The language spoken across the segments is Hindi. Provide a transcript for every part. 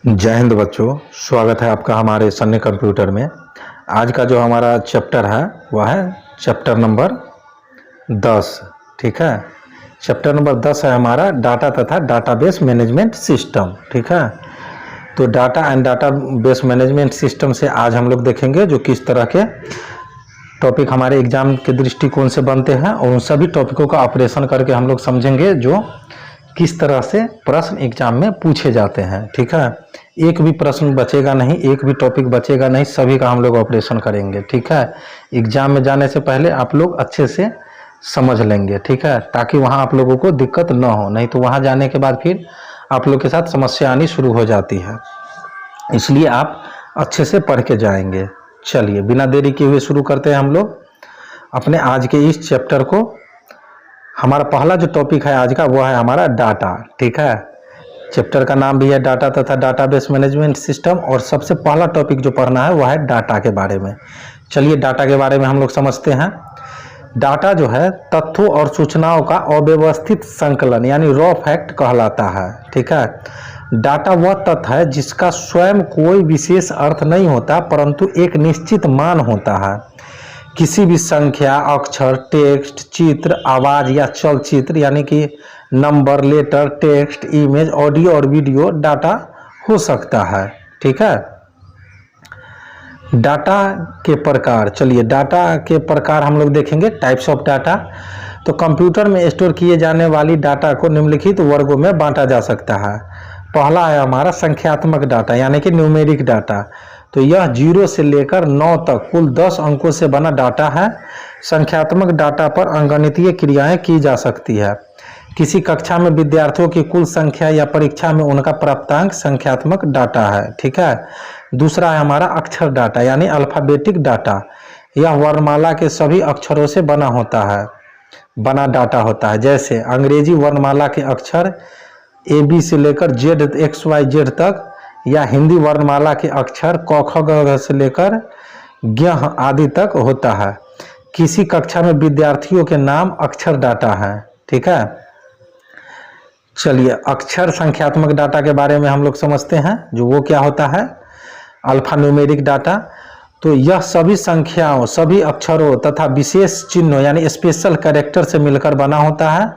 जय हिंद बच्चों, स्वागत है आपका हमारे सन्नी कंप्यूटर में। आज का जो हमारा चैप्टर है वह है चैप्टर नंबर 10। ठीक है, चैप्टर नंबर 10 है हमारा डाटा तथा डाटाबेस मैनेजमेंट सिस्टम। ठीक है, तो data and database management system से आज हम लोग देखेंगे जो किस तरह के टॉपिक हमारे एग्जाम के दृष्टिकोण से बनते हैं और उन सभी टॉपिकों का ऑपरेशन करके हम लोग समझेंगे जो किस तरह से प्रश्न एग्जाम में पूछे जाते हैं। ठीक है, एक भी प्रश्न बचेगा नहीं, एक भी टॉपिक बचेगा नहीं, सभी का हम लोग ऑपरेशन करेंगे। ठीक है, एग्जाम में जाने से पहले आप लोग अच्छे से समझ लेंगे। ठीक है, ताकि वहाँ आप लोगों को दिक्कत न हो, नहीं तो वहाँ जाने के बाद फिर आप लोग के साथ समस्या आनी शुरू हो जाती है। इसलिए आप अच्छे से पढ़ के जाएंगे। चलिए बिना देरी किए हुए शुरू करते हैं हम लोग अपने आज के इस चैप्टर को। हमारा पहला जो टॉपिक है आज का वो है हमारा डाटा। ठीक है, चैप्टर का नाम भी है डाटा तथा डाटाबेस मैनेजमेंट सिस्टम और सबसे पहला टॉपिक जो पढ़ना है वह है डाटा के बारे में। चलिए डाटा के बारे में हम लोग समझते हैं। डाटा जो है तथ्यों और सूचनाओं का अव्यवस्थित संकलन यानी रॉ फैक्ट कहलाता है। ठीक है, डाटा वह तथ्य है जिसका स्वयं कोई विशेष अर्थ नहीं होता परंतु एक निश्चित मान होता है। किसी भी संख्या, अक्षर, टेक्स्ट, चित्र, आवाज या चलचित्र यानी कि number, letter, text, image, audio और वीडियो डाटा हो सकता है। ठीक है, डाटा के प्रकार। चलिए डाटा के प्रकार हम लोग देखेंगे, टाइप्स ऑफ डाटा। तो कंप्यूटर में स्टोर किए जाने वाली डाटा को निम्नलिखित वर्गों में बांटा जा सकता है। पहला है हमारा संख्यात्मक डाटा यानी कि न्यूमेरिक डाटा। तो यह 0 से लेकर 9 तक कुल 10 अंकों से बना डाटा है। संख्यात्मक डाटा पर अंकगणितीय क्रियाएं की जा सकती है। किसी कक्षा में विद्यार्थियों की कुल संख्या या परीक्षा में उनका प्राप्तांक संख्यात्मक डाटा है। ठीक है, दूसरा है हमारा अक्षर डाटा यानी अल्फाबेटिक डाटा। यह वर्णमाला के सभी अक्षरों से बना डाटा होता है। जैसे अंग्रेजी वर्णमाला के अक्षर AB से लेकर ZXYZ तक या हिंदी वर्णमाला के अक्षर क ख ग घ से लेकर ज्ञ आदि तक होता है। किसी कक्षा में विद्यार्थियों के नाम अक्षर डाटा है। ठीक है, चलिए अक्षर संख्यात्मक डाटा के बारे में हम लोग समझते हैं जो वो क्या होता है। अल्फा न्यूमेरिक डाटा, तो यह सभी संख्याओं, सभी अक्षरों तथा विशेष चिन्हों यानी स्पेशल कैरेक्टर से मिलकर बना होता है।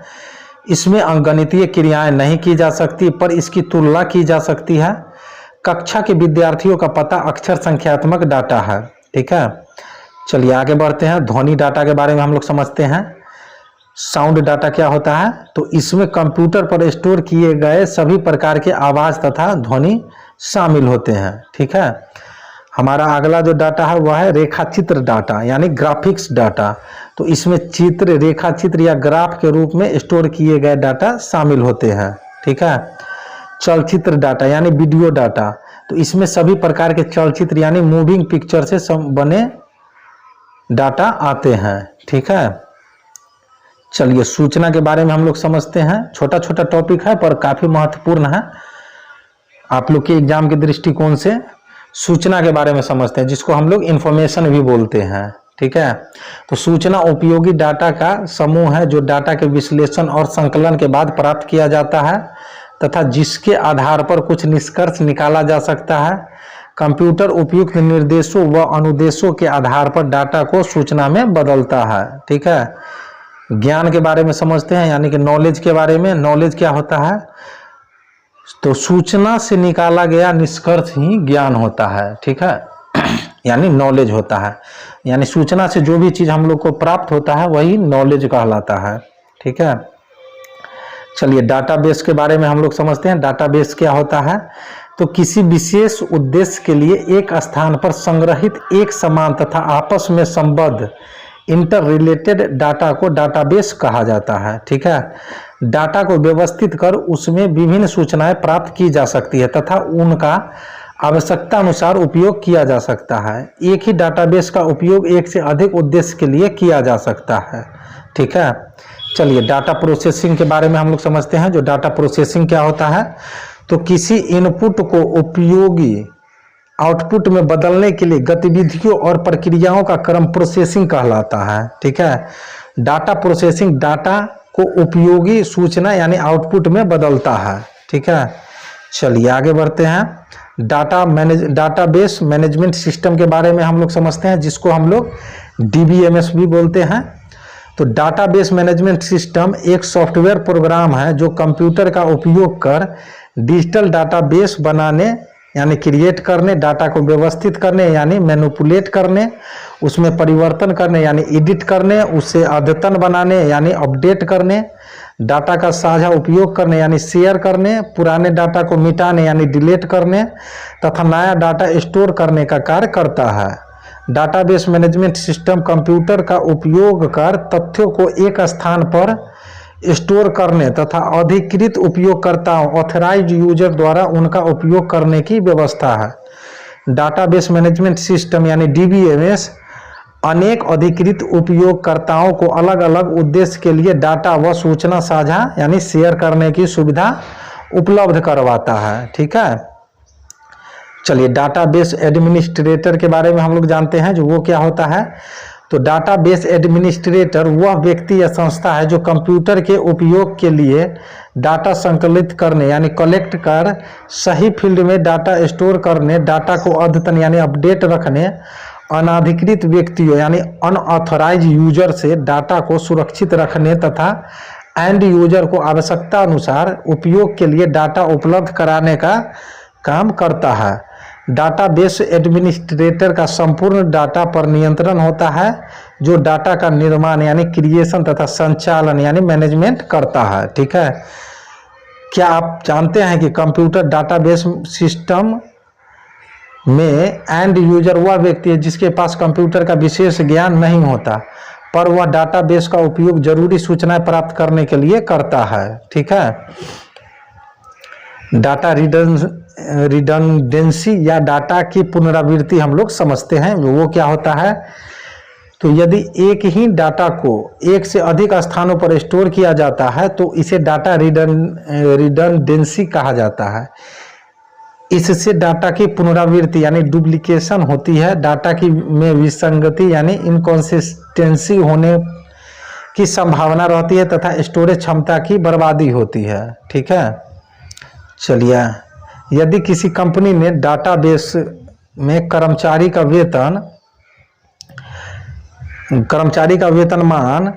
इसमें अंकगणितीय क्रियाएं नहीं की जा सकती पर इसकी तुलना की जा सकती है। कक्षा के विद्यार्थियों का पता अक्षर संख्यात्मक डाटा है। ठीक है, चलिए आगे बढ़ते हैं। ध्वनि डाटा के बारे में हम लोग समझते हैं। साउंड डाटा क्या होता है, तो इसमें कंप्यूटर पर स्टोर किए गए सभी प्रकार के आवाज तथा ध्वनि शामिल होते हैं। ठीक है, हमारा अगला जो डाटा है वह है रेखाचित्र डाटा यानी ग्राफिक्स डाटा। तो इसमें चित्र, रेखाचित्र या ग्राफ के रूप में स्टोर किए गए डाटा शामिल होते हैं। ठीक है, चलचित्र डाटा यानी वीडियो डाटा, तो इसमें सभी प्रकार के चलचित्र यानी मूविंग पिक्चर से बने डाटा आते हैं। ठीक है, चलिए सूचना के बारे में हम लोग समझते हैं। छोटा छोटा टॉपिक है पर काफी महत्वपूर्ण है आप लोग के एग्जाम के दृष्टिकोण से। सूचना के बारे में समझते हैं जिसको हम लोग इंफॉर्मेशन भी बोलते हैं। ठीक है, तो सूचना उपयोगी डाटा का समूह है जो डाटा के विश्लेषण और संकलन के बाद प्राप्त किया जाता है तथा जिसके आधार पर कुछ निष्कर्ष निकाला जा सकता है। कंप्यूटर उपयुक्त निर्देशों व अनुदेशों के आधार पर डाटा को सूचना में बदलता है। ठीक है, ज्ञान के बारे में समझते हैं यानी कि नॉलेज के बारे में। नॉलेज क्या होता है, तो सूचना से निकाला गया निष्कर्ष ही ज्ञान होता है। ठीक है, यानी नॉलेज होता है, यानी सूचना से जो भी चीज हम लोग को प्राप्त होता है वही नॉलेज कहलाता है। ठीक है, चलिए डाटाबेस के बारे में हम लोग समझते हैं। डाटाबेस क्या होता है, तो किसी विशेष उद्देश्य के लिए एक स्थान पर संग्रहित एक समान तथा आपस में संबद्ध इंटर रिलेटेड डाटा को डाटाबेस कहा जाता है। ठीक है, डाटा को व्यवस्थित कर उसमें विभिन्न सूचनाएं प्राप्त की जा सकती है तथा उनका आवश्यकता अनुसार उपयोग किया जा सकता है। एक ही डाटाबेस का उपयोग एक से अधिक उद्देश्य के लिए किया जा सकता है। ठीक है, चलिए डाटा प्रोसेसिंग के बारे में हम लोग समझते हैं। जो डाटा प्रोसेसिंग क्या होता है, तो किसी इनपुट को उपयोगी आउटपुट में बदलने के लिए गतिविधियों और प्रक्रियाओं का क्रम प्रोसेसिंग कहलाता है। ठीक है, डाटा प्रोसेसिंग डाटा को उपयोगी सूचना यानी आउटपुट में बदलता है। ठीक है, चलिए आगे बढ़ते हैं। डाटाबेस मैनेजमेंट सिस्टम के बारे में हम लोग समझते हैं, जिसको हम लोग DBMS भी बोलते हैं। तो डाटाबेस मैनेजमेंट सिस्टम एक सॉफ्टवेयर प्रोग्राम है जो कंप्यूटर का उपयोग कर डिजिटल डाटाबेस बनाने यानी क्रिएट करने, डाटा को व्यवस्थित करने यानी मैनिपुलेट करने, उसमें परिवर्तन करने यानी एडिट करने, उसे अद्यतन बनाने यानी अपडेट करने, डाटा का साझा उपयोग करने यानी शेयर करने, पुराने डाटा को मिटाने यानी डिलीट करने तथा नया डाटा स्टोर करने का कार्य करता है। डाटाबेस मैनेजमेंट सिस्टम कंप्यूटर का उपयोग कर तथ्यों को एक स्थान पर स्टोर करने तथा अधिकृत उपयोगकर्ताओं ऑथराइज्ड यूजर द्वारा उनका उपयोग करने की व्यवस्था है। डाटाबेस मैनेजमेंट सिस्टम यानी DBMS अनेक अधिकृत उपयोगकर्ताओं को अलग अलग उद्देश्य के लिए डाटा व सूचना साझा यानी शेयर करने की सुविधा उपलब्ध करवाता है। ठीक है, चलिए डाटाबेस एडमिनिस्ट्रेटर के बारे में हम लोग जानते हैं, जो वो क्या होता है। तो डाटाबेस एडमिनिस्ट्रेटर वह व्यक्ति या संस्था है जो कंप्यूटर के उपयोग के लिए डाटा संकलित करने यानी कलेक्ट कर सही फील्ड में डाटा स्टोर करने, डाटा को अद्यतन यानी अपडेट रखने, अनाधिकृत व्यक्तियों यानी अनऑथराइज यूजर से डाटा को सुरक्षित रखने तथा एंड यूजर को आवश्यकता अनुसार उपयोग के लिए डाटा उपलब्ध कराने का काम करता है। डाटाबेस एडमिनिस्ट्रेटर का संपूर्ण डाटा पर नियंत्रण होता है, जो डाटा का निर्माण यानी क्रिएशन तथा संचालन यानी मैनेजमेंट करता है। ठीक है, क्या आप जानते हैं कि कंप्यूटर डाटाबेस सिस्टम में एंड यूजर वह व्यक्ति है जिसके पास कंप्यूटर का विशेष ज्ञान नहीं होता, पर वह डाटाबेस का उपयोग जरूरी सूचनाएं प्राप्त करने के लिए करता है। ठीक है, डाटा रिडंडेंसी या डाटा की पुनरावृत्ति हम लोग समझते हैं, वो क्या होता है। तो यदि एक ही डाटा को एक से अधिक स्थानों पर स्टोर किया जाता है तो इसे डाटा रिडंडेंसी कहा जाता है। इससे डाटा की पुनरावृत्ति यानी डुप्लीकेशन होती है, डाटा की में विसंगति यानी इनकॉन्सिस्टेंसी होने की संभावना रहती है तथा स्टोरेज क्षमता की बर्बादी होती है। ठीक है, चलिए यदि किसी कंपनी ने डाटाबेस में कर्मचारी का वेतनमान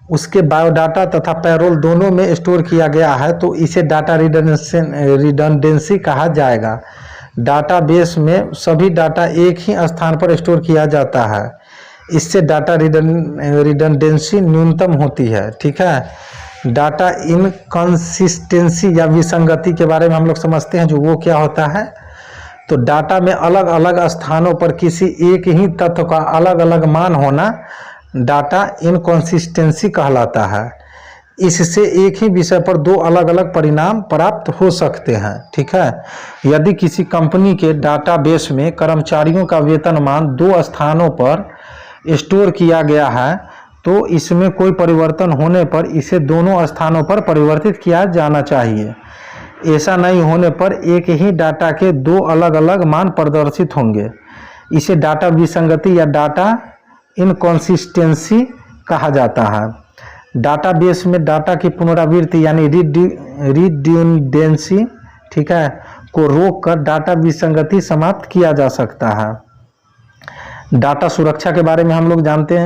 उसके बायोडाटा तथा पैरोल दोनों में स्टोर किया गया है तो इसे डाटा रिडंडेंसी कहा जाएगा। डाटाबेस में सभी डाटा एक ही स्थान पर स्टोर किया जाता है, इससे डाटा रिडंडेंसी न्यूनतम होती है। ठीक है, डाटा इनकंसिस्टेंसी या विसंगति के बारे में हम लोग समझते हैं, जो वो क्या होता है। तो डाटा में अलग अलग स्थानों पर किसी एक ही तत्व का अलग अलग मान होना डाटा इनकंसिस्टेंसी कहलाता है। इससे एक ही विषय पर दो अलग अलग परिणाम प्राप्त हो सकते हैं। ठीक है, यदि किसी कंपनी के डाटाबेस में कर्मचारियों का वेतनमान दो स्थानों पर स्टोर किया गया है तो इसमें कोई परिवर्तन होने पर इसे दोनों स्थानों पर परिवर्तित किया जाना चाहिए। ऐसा नहीं होने पर एक ही डाटा के दो अलग अलग मान प्रदर्शित होंगे। इसे डाटा विसंगति या डाटा इनकंसिस्टेंसी कहा जाता है। डाटाबेस में डाटा की पुनरावृत्ति यानी रिडंडेंसी ठीक है को रोककर डाटा विसंगति समाप्त किया जा सकता है। डाटा सुरक्षा के बारे में हम लोग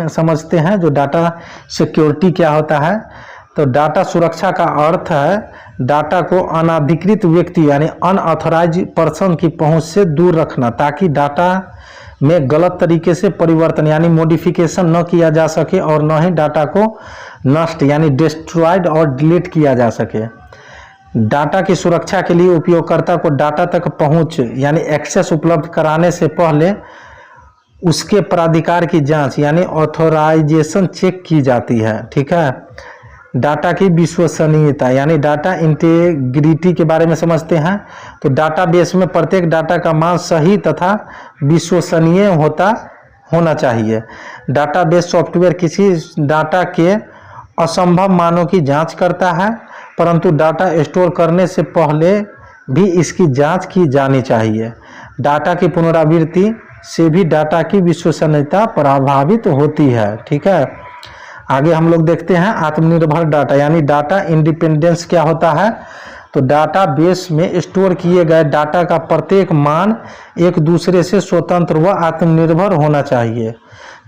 समझते हैं, जो डाटा सिक्योरिटी क्या होता है। तो डाटा सुरक्षा का अर्थ है डाटा को अनाधिकृत व्यक्ति यानी अनऑथराइज पर्सन की पहुंच से दूर रखना, ताकि डाटा में गलत तरीके से परिवर्तन यानी मॉडिफिकेशन न किया जा सके और न ही डाटा को नष्ट यानी डिस्ट्रॉयड और डिलीट किया जा सके। डाटा की सुरक्षा के लिए उपयोगकर्ता को डाटा तक पहुंच यानी एक्सेस उपलब्ध कराने से पहले उसके प्राधिकार की जांच यानी ऑथराइजेशन चेक की जाती है। ठीक है, डाटा की विश्वसनीयता यानी डाटा इंटीग्रिटी के बारे में समझते हैं। तो डाटाबेस में प्रत्येक डाटा का मान सही तथा विश्वसनीय होना चाहिए। डाटाबेस सॉफ्टवेयर किसी डाटा के असंभव मानों की जांच करता है, परंतु डाटा स्टोर करने से पहले भी इसकी जांच की जानी चाहिए। डाटा की पुनरावृत्ति से भी डाटा की विश्वसनीयता प्रभावित होती है। ठीक है, आगे हम लोग देखते हैं आत्मनिर्भर डाटा यानी डाटा इंडिपेंडेंस क्या होता है। तो डाटाबेस में स्टोर किए गए डाटा का प्रत्येक मान एक दूसरे से स्वतंत्र व आत्मनिर्भर होना चाहिए।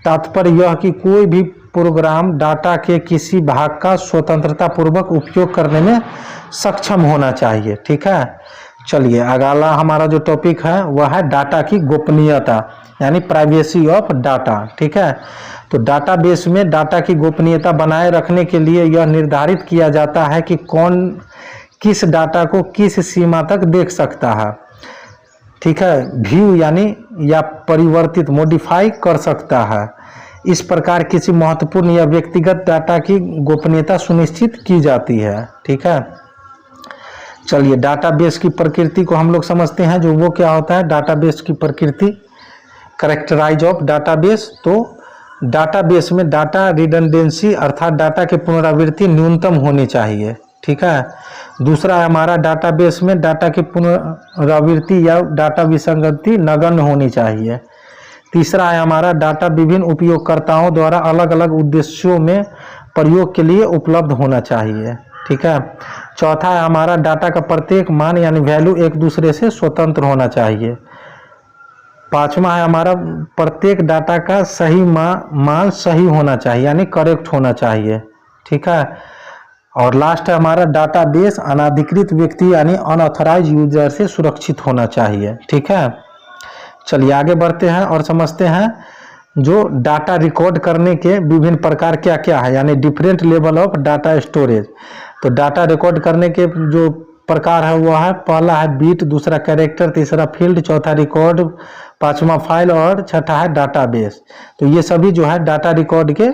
तात्पर्य यह कि कोई भी प्रोग्राम डाटा के किसी भाग का स्वतंत्रता पूर्वक उपयोग करने में सक्षम होना चाहिए। ठीक है, चलिए अगला हमारा जो टॉपिक है वह है डाटा की गोपनीयता यानी प्राइवेसी ऑफ डाटा। ठीक है, तो डाटाबेस में डाटा की गोपनीयता बनाए रखने के लिए यह निर्धारित किया जाता है कि कौन किस डाटा को किस सीमा तक देख सकता है। ठीक है, व्यू यानी या परिवर्तित मॉडिफाई कर सकता है। इस प्रकार किसी महत्वपूर्ण या व्यक्तिगत डाटा की गोपनीयता सुनिश्चित की जाती है। ठीक है, चलिए डाटाबेस की प्रकृति को हम लोग समझते हैं। जो वो क्या होता है डाटाबेस की प्रकृति, कैरेक्टराइज ऑफ डाटाबेस। तो डाटाबेस में डाटा रिडंडेंसी अर्थात डाटा की पुनरावृत्ति न्यूनतम होनी चाहिए। ठीक है, दूसरा है हमारा डाटाबेस में डाटा की पुनरावृत्ति या डाटा विसंगति नगण्य होनी चाहिए। तीसरा है हमारा डाटा विभिन्न उपयोगकर्ताओं द्वारा अलग अलग उद्देश्यों में प्रयोग के लिए उपलब्ध होना चाहिए। ठीक है, चौथा है हमारा डाटा का प्रत्येक मान यानी वैल्यू एक दूसरे से स्वतंत्र होना चाहिए। पांचवा है हमारा प्रत्येक डाटा का सही मान सही होना चाहिए यानी करेक्ट होना चाहिए। ठीक है, और लास्ट है हमारा डाटाबेस अनाधिकृत व्यक्ति यानी अनऑथराइज यूजर से सुरक्षित होना चाहिए। ठीक है, चलिए आगे बढ़ते हैं और समझते हैं जो डाटा रिकॉर्ड करने के विभिन्न प्रकार क्या क्या है यानी different level of data storage. तो डाटा रिकॉर्ड करने के जो प्रकार है वह है, पहला है बीट, दूसरा कैरेक्टर, तीसरा फील्ड, चौथा रिकॉर्ड, पांचवा फाइल और छठा है डाटाबेस। तो ये सभी जो है डाटा रिकॉर्ड के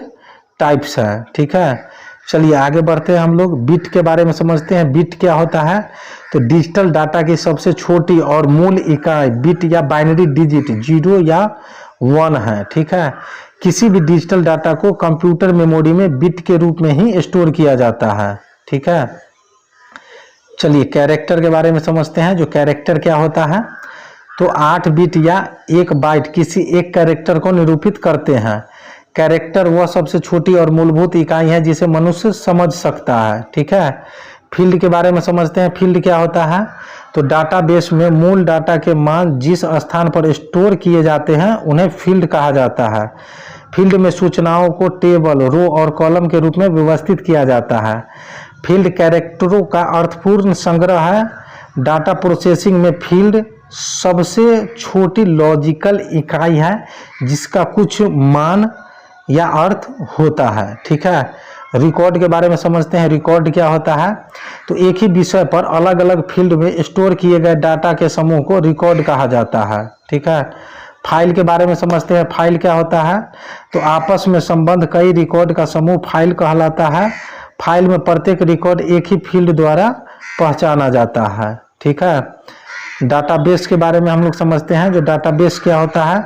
टाइप्स हैं। ठीक है, चलिए आगे बढ़ते हैं हम लोग बिट के बारे में समझते हैं। बिट क्या होता है, तो डिजिटल डाटा की सबसे छोटी और मूल इकाई बिट या बाइनरी डिजिट 0 या 1 है। ठीक है, किसी भी डिजिटल डाटा को कंप्यूटर मेमोरी में बिट के रूप में ही स्टोर किया जाता है। ठीक है, चलिए कैरेक्टर के बारे में समझते हैं। जो कैरेक्टर क्या होता है, तो 8 बिट या 1 बाइट किसी एक कैरेक्टर को निरूपित करते हैं। कैरेक्टर वह सबसे छोटी और मूलभूत इकाई है जिसे मनुष्य समझ सकता है। ठीक है, फील्ड के बारे में समझते हैं। फील्ड क्या होता है, तो डाटाबेस में मूल डाटा के मान जिस स्थान पर स्टोर किए जाते हैं उन्हें फील्ड कहा जाता है। फील्ड में सूचनाओं को टेबल, रो और कॉलम के रूप में व्यवस्थित किया जाता है। फील्ड कैरेक्टरों का अर्थपूर्ण संग्रह है। डाटा प्रोसेसिंग में फील्ड सबसे छोटी लॉजिकल इकाई है जिसका कुछ मान या अर्थ होता है। ठीक है, रिकॉर्ड के बारे में समझते हैं। रिकॉर्ड क्या होता है, तो एक ही विषय पर अलग अलग फील्ड में स्टोर किए गए डाटा के समूह को रिकॉर्ड कहा जाता है। ठीक है, फाइल के बारे में समझते हैं। फाइल क्या होता है, तो आपस में संबंध कई रिकॉर्ड का समूह फाइल कहलाता है। फाइल में प्रत्येक रिकॉर्ड एक ही फील्ड द्वारा पहचाना जाता है। ठीक है, डाटाबेस के बारे में हम लोग समझते हैं। जो डाटाबेस क्या होता है,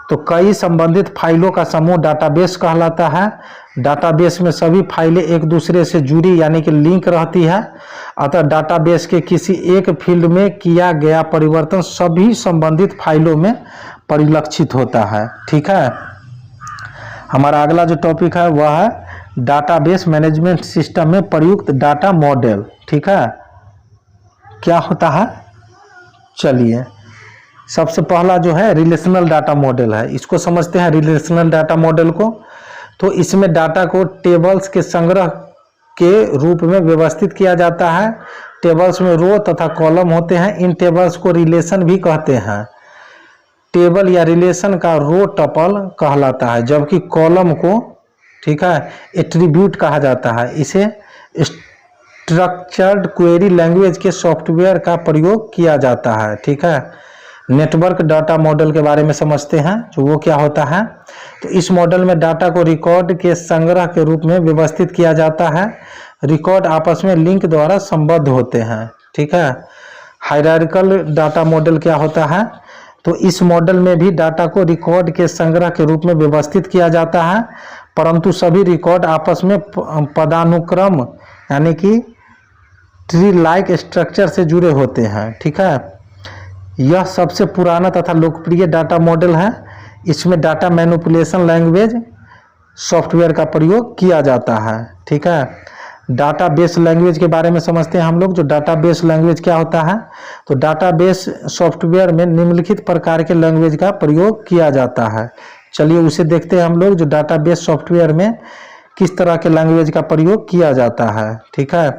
तो कई संबंधित फाइलों का समूह डाटाबेस कहलाता है। डाटाबेस में सभी फाइलें एक दूसरे से जुड़ी यानी कि लिंक रहती है। अतः डाटाबेस के किसी एक फील्ड में किया गया परिवर्तन सभी संबंधित फाइलों में परिलक्षित होता है। ठीक है, हमारा अगला जो टॉपिक है वह है डाटाबेस मैनेजमेंट सिस्टम में प्रयुक्त डाटा मॉडल। ठीक है, क्या होता है, चलिए सबसे पहला जो है रिलेशनल डाटा मॉडल है। इसको समझते हैं रिलेशनल डाटा मॉडल को। तो इसमें डाटा को टेबल्स के संग्रह के रूप में व्यवस्थित किया जाता है। टेबल्स में रो तथा कॉलम होते हैं। इन टेबल्स को रिलेशन भी कहते हैं। टेबल या रिलेशन का रो टपल कहलाता है जबकि कॉलम को, ठीक है, एट्रीब्यूट कहा जाता है। इसे स्ट्रक्चर्ड क्वेरी लैंग्वेज के सॉफ्टवेयर का प्रयोग किया जाता है। ठीक है, नेटवर्क डाटा मॉडल के बारे में समझते हैं। जो वो क्या होता है, तो इस मॉडल में डाटा को रिकॉर्ड के संग्रह के रूप में व्यवस्थित किया जाता है। रिकॉर्ड आपस में लिंक द्वारा संबद्ध होते हैं। ठीक है, हायरार्किकल डाटा मॉडल क्या होता है, तो इस मॉडल में भी डाटा को रिकॉर्ड के संग्रह के रूप में व्यवस्थित किया जाता है परंतु सभी रिकॉर्ड आपस में पदानुक्रम यानी कि ट्री लाइक स्ट्रक्चर से जुड़े होते हैं। ठीक है, यह सबसे पुराना तथा लोकप्रिय डाटा मॉडल है। इसमें डाटा मैनिपुलेशन लैंग्वेज सॉफ्टवेयर का प्रयोग किया जाता है। ठीक है, डाटाबेस लैंग्वेज के बारे में समझते हैं हम लोग। जो डाटाबेस लैंग्वेज क्या होता है, तो डाटाबेस सॉफ्टवेयर में निम्नलिखित प्रकार के लैंग्वेज का प्रयोग किया जाता है। चलिए उसे देखते हैं हम लोग, जो डाटाबेस सॉफ्टवेयर में किस तरह के लैंग्वेज का प्रयोग किया जाता है। ठीक है,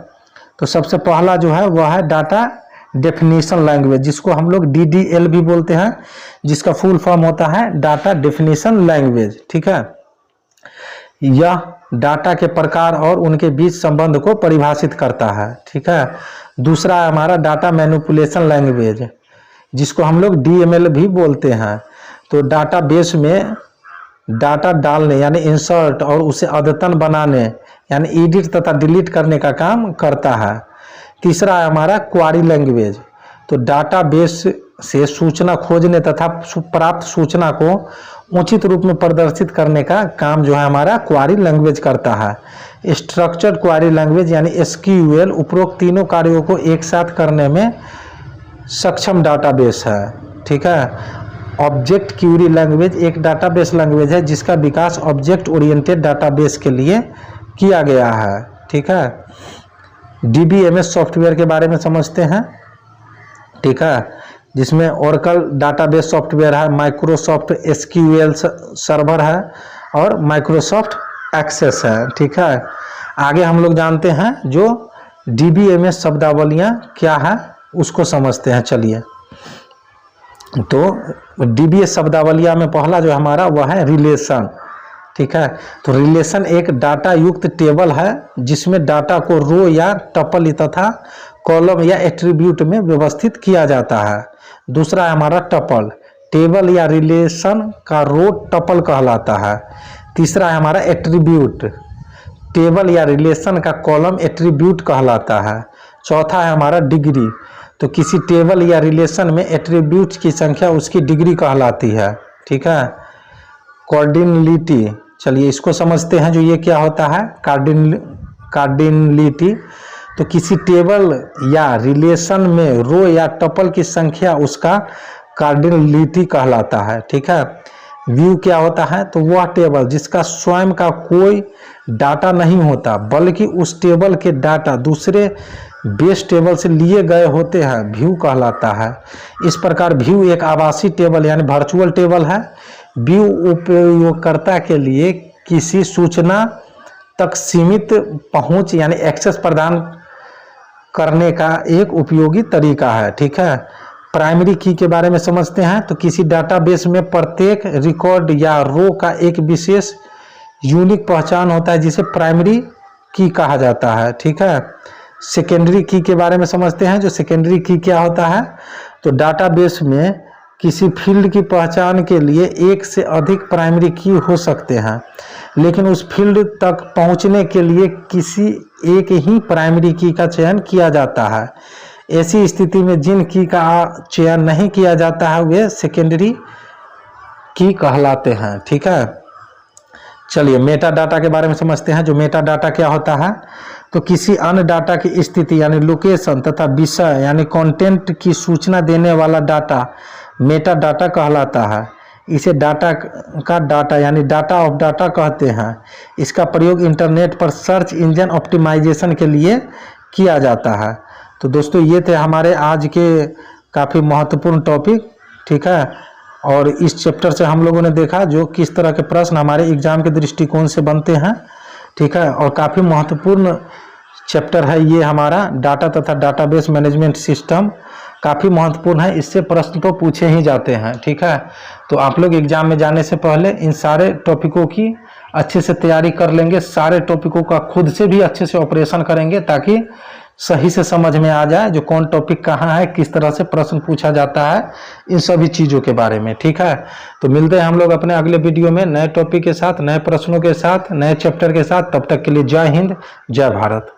तो सबसे पहला जो है वह है डाटा डेफिनेशन लैंग्वेज, जिसको हम लोग DDL भी बोलते हैं, जिसका फुल फॉर्म होता है डाटा डेफिनेशन लैंग्वेज। ठीक है, यह डाटा के प्रकार और उनके बीच संबंध को परिभाषित करता है। ठीक है, दूसरा है हमारा डाटा मैनिपुलेशन लैंग्वेज, जिसको हम लोग DML भी बोलते हैं। तो डाटाबेस में डाटा डालने यानी इंसर्ट और उसे अद्यतन बनाने यानी एडिट तथा डिलीट करने का काम करता है। तीसरा है हमारा क्वारी लैंग्वेज, तो डाटाबेस से सूचना खोजने तथा प्राप्त सूचना को उचित रूप में प्रदर्शित करने का काम जो है हमारा क्वारी लैंग्वेज करता है। स्ट्रक्चर्ड क्वारी लैंग्वेज यानी SQL उपरोक्त तीनों कार्यों को एक साथ करने में सक्षम डाटाबेस है। ठीक है, ऑब्जेक्ट क्यूरी लैंग्वेज एक डाटाबेस लैंग्वेज है जिसका विकास ऑब्जेक्ट ओरिएंटेड डाटाबेस के लिए किया गया है। ठीक है, DBMS सॉफ्टवेयर के बारे में समझते हैं। ठीक है, जिसमें ओरेकल डाटाबेस सॉफ्टवेयर है, माइक्रोसॉफ्ट SQL सर्वर है और माइक्रोसॉफ्ट एक्सेस है। ठीक है, आगे हम लोग जानते हैं जो DBMS शब्दावलियाँ क्या है उसको समझते हैं। चलिए, तो DBMS शब्दावलियाँ में पहला जो हमारा वह है रिलेशन। ठीक है, तो रिलेशन एक डाटा युक्त टेबल है जिसमें डाटा को रो या टपल तथा कॉलम या एट्रीब्यूट में व्यवस्थित किया जाता है। दूसरा है हमारा टपल, टेबल या रिलेशन का रो टपल कहलाता है। तीसरा है हमारा एट्रीब्यूट, टेबल या रिलेशन का कॉलम एट्रीब्यूट कहलाता है। चौथा है हमारा डिग्री, तो किसी टेबल या रिलेशन में एट्रीब्यूट की संख्या उसकी डिग्री कहलाती है। ठीक है, कार्डिनलिटी, चलिए इसको समझते हैं। जो ये क्या होता है कार्डिनलिटी, तो किसी टेबल या रिलेशन में रो या टपल की संख्या उसका कार्डिनलिटी कहलाता है। ठीक है, व्यू क्या होता है, तो वह टेबल जिसका स्वयं का कोई डाटा नहीं होता बल्कि उस टेबल के डाटा दूसरे बेस टेबल से लिए गए होते हैं, व्यू कहलाता है। इस प्रकार व्यू एक आभासी टेबल यानी वर्चुअल टेबल है। व्यू उपयोगकर्ता के लिए किसी सूचना तक सीमित पहुंच यानी एक्सेस प्रदान करने का एक उपयोगी तरीका है। ठीक है, प्राइमरी की के बारे में समझते हैं। तो किसी डाटाबेस में प्रत्येक रिकॉर्ड या रो का एक विशेष यूनिक पहचान होता है जिसे प्राइमरी की कहा जाता है। ठीक है, सेकेंडरी की के बारे में समझते हैं। जो सेकेंडरी की क्या होता है, तो डाटाबेस में किसी फील्ड की पहचान के लिए एक से अधिक प्राइमरी की हो सकते हैं, लेकिन उस फील्ड तक पहुंचने के लिए किसी एक ही प्राइमरी की का चयन किया जाता है। ऐसी स्थिति में जिन की का चयन नहीं किया जाता है वे सेकेंडरी की कहलाते हैं। ठीक है, चलिए मेटा डाटा के बारे में समझते हैं। जो मेटा डाटा क्या होता है, तो किसी अन्य डाटा की स्थिति यानी लोकेशन तथा विषय यानी कंटेंट की सूचना देने वाला डाटा मेटा डाटा कहलाता है। इसे डाटा का डाटा यानी डाटा ऑफ डाटा कहते हैं। इसका प्रयोग इंटरनेट पर सर्च इंजन ऑप्टिमाइजेशन के लिए किया जाता है। तो दोस्तों ये थे हमारे आज के काफ़ी महत्वपूर्ण टॉपिक। ठीक है, और इस चैप्टर से हम लोगों ने देखा जो किस तरह के प्रश्न हमारे एग्जाम के दृष्टिकोण से बनते हैं। ठीक है, और काफ़ी महत्वपूर्ण चैप्टर है ये हमारा डाटा तथा डाटाबेस मैनेजमेंट सिस्टम, काफ़ी महत्वपूर्ण है। इससे प्रश्न तो पूछे ही जाते हैं। ठीक है, तो आप लोग एग्जाम में जाने से पहले इन सारे टॉपिकों की अच्छे से तैयारी कर लेंगे, सारे टॉपिकों का खुद से भी अच्छे से ऑपरेशन करेंगे ताकि सही से समझ में आ जाए जो कौन टॉपिक कहाँ है, किस तरह से प्रश्न पूछा जाता है, इन सभी चीज़ों के बारे में। ठीक है, तो मिलते हैं हम लोग अपने अगले वीडियो में नए टॉपिक के साथ, नए प्रश्नों के साथ, नए चैप्टर के साथ। तब तक के लिए जय हिंद, जय भारत।